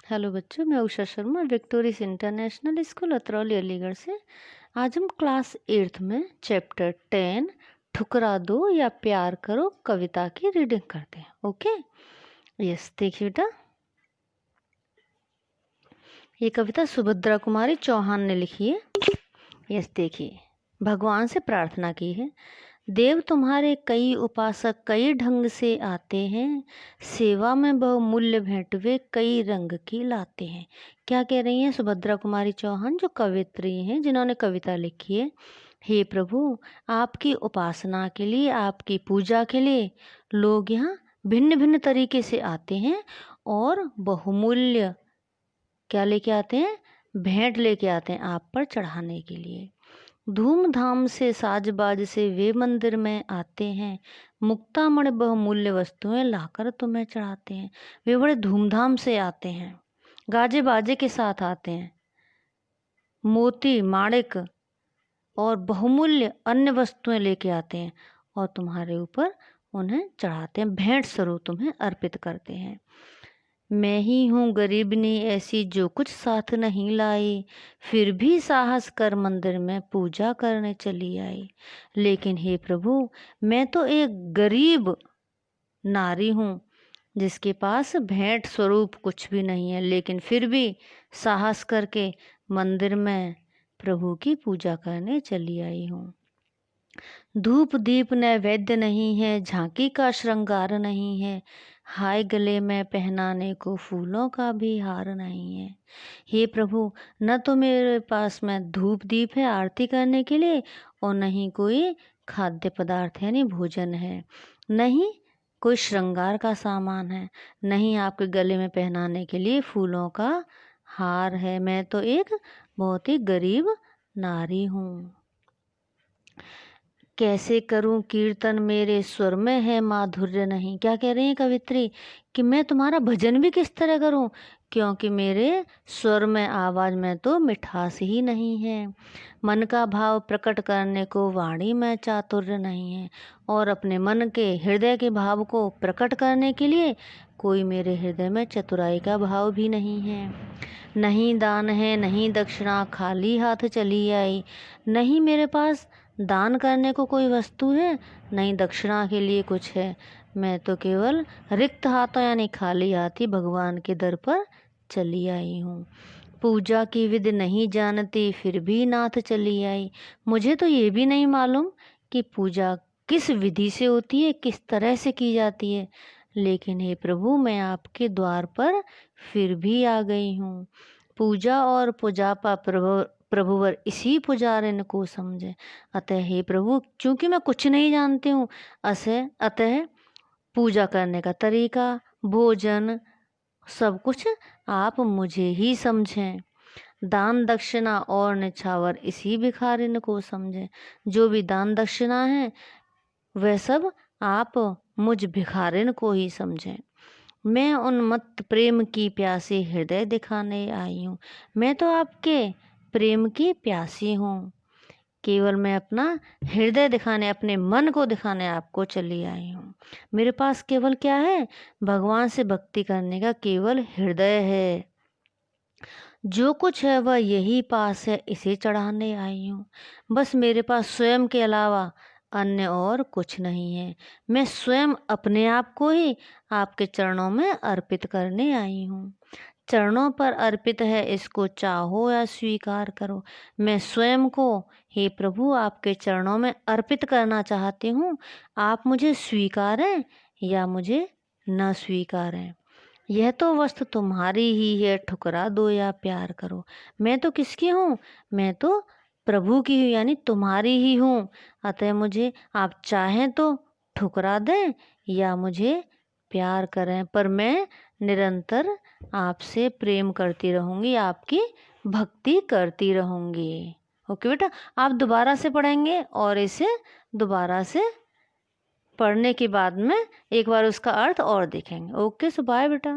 Hello बच्चों, मैं Usha Sharma Victorious International School Atrauli Aligarh से। आज हम क्लास 8th में चैप्टर 10 ठुकरा दो या प्यार करो कविता की रीडिंग करते हैं। ओके, यस, देखिए बेटा, ये कविता सुभद्रा कुमारी चौहान ने लिखी है। यस, देखिए, भगवान से प्रार्थना की है। देव तुम्हारे कई उपासक कई ढंग से आते हैं, सेवा में बहुमूल्य भेंट वे कई रंग की लाते हैं। क्या कह रही हैं सुभद्रा कुमारी चौहान, जो कवित्री हैं, जिन्होंने कविता लिखी है। हे प्रभु, आपकी उपासना के लिए, आपकी पूजा के लिए लोग यहाँ भिन्न भिन्न तरीके से आते हैं और बहुमूल्य क्या लेके आते हैं, भेंट लेके आते हैं आप पर चढ़ाने के लिए। धूमधाम से साज बाज से वे मंदिर में आते हैं, मुक्तामणि बहुमूल्य वस्तुएं लाकर तुम्हें चढ़ाते हैं। वे बड़े धूमधाम से आते हैं, गाजे बाजे के साथ आते हैं, मोती माणिक और बहुमूल्य अन्य वस्तुएं लेके आते हैं और तुम्हारे ऊपर उन्हें चढ़ाते हैं, भेंट स्वरूप तुम्हें अर्पित करते हैं। मैं ही हूँ गरीबनी ऐसी जो कुछ साथ नहीं लाई, फिर भी साहस कर मंदिर में पूजा करने चली आई। लेकिन हे प्रभु, मैं तो एक गरीब नारी हूँ जिसके पास भेंट स्वरूप कुछ भी नहीं है, लेकिन फिर भी साहस करके मंदिर में प्रभु की पूजा करने चली आई हूँ। धूप दीप नैवेद्य नहीं है, झांकी का श्रृंगार नहीं है, हाय गले में पहनाने को फूलों का भी हार नहीं है। हे प्रभु, न तो मेरे पास में धूप दीप है आरती करने के लिए, और न ही कोई खाद्य पदार्थ यानी भोजन है, नहीं कोई श्रृंगार का सामान है, नहीं आपके गले में पहनाने के लिए फूलों का हार है। मैं तो एक बहुत ही गरीब नारी हूँ। कैसे करूं कीर्तन मेरे स्वर में है माधुर्य नहीं। क्या कह रही है कवित्री कि मैं तुम्हारा भजन भी किस तरह करूं, क्योंकि मेरे स्वर में, आवाज़ में तो मिठास ही नहीं है। मन का भाव प्रकट करने को वाणी में चातुर्य नहीं है, और अपने मन के हृदय के भाव को प्रकट करने के लिए कोई मेरे हृदय में चतुराई का भाव भी नहीं है। नहीं दान है नहीं दक्षिणा, खाली हाथ चली आई। नहीं मेरे पास दान करने को कोई वस्तु है, नहीं दक्षिणा के लिए कुछ है। मैं तो केवल रिक्त हाथों यानी खाली हाथ ही भगवान के दर पर चली आई हूँ। पूजा की विधि नहीं जानती फिर भी नाथ चली आई। मुझे तो ये भी नहीं मालूम कि पूजा किस विधि से होती है, किस तरह से की जाती है, लेकिन हे प्रभु, मैं आपके द्वार पर फिर भी आ गई हूँ। पूजा और पुजापा प्रभुवर इसी पुजारिन को समझे। अतः हे प्रभु, चूंकि मैं कुछ नहीं जानती हूँ, अतः पूजा करने का तरीका, भोजन, सब कुछ आप मुझे ही समझें। दान दक्षिणा और निछावर इसी भिखारिन को समझें। जो भी दान दक्षिणा है वह सब आप मुझ भिखारिन को ही समझें। मैं उन्मत्त प्रेम की प्यासी हृदय दिखाने आई हूँ। मैं तो आपके प्रेम की प्यासी हूँ, केवल मैं अपना हृदय दिखाने, अपने मन को दिखाने आपको चली आई हूँ। मेरे पास केवल क्या है, भगवान से भक्ति करने का केवल हृदय है। जो कुछ है वह यही पास है, इसे चढ़ाने आई हूँ। बस मेरे पास स्वयं के अलावा अन्य और कुछ नहीं है। मैं स्वयं अपने आप को ही आपके चरणों में अर्पित करने आई हूँ। चरणों पर अर्पित है, इसको चाहो या स्वीकार करो। मैं स्वयं को हे प्रभु आपके चरणों में अर्पित करना चाहती हूँ। आप मुझे स्वीकारें या मुझे न स्वीकारें, यह तो वस्तु तुम्हारी ही है। ठुकरा दो या प्यार करो। मैं तो किसकी हूँ, मैं तो प्रभु की हूँ, यानी तुम्हारी ही हूँ। अतः मुझे आप चाहें तो ठुकरा दें या मुझे प्यार करें, पर मैं निरंतर आपसे प्रेम करती रहूँगी, आपकी भक्ति करती रहूँगी। ओके बेटा, आप दोबारा से पढ़ेंगे और इसे दोबारा से पढ़ने के बाद में एक बार उसका अर्थ और देखेंगे। ओके, सो बाय बेटा।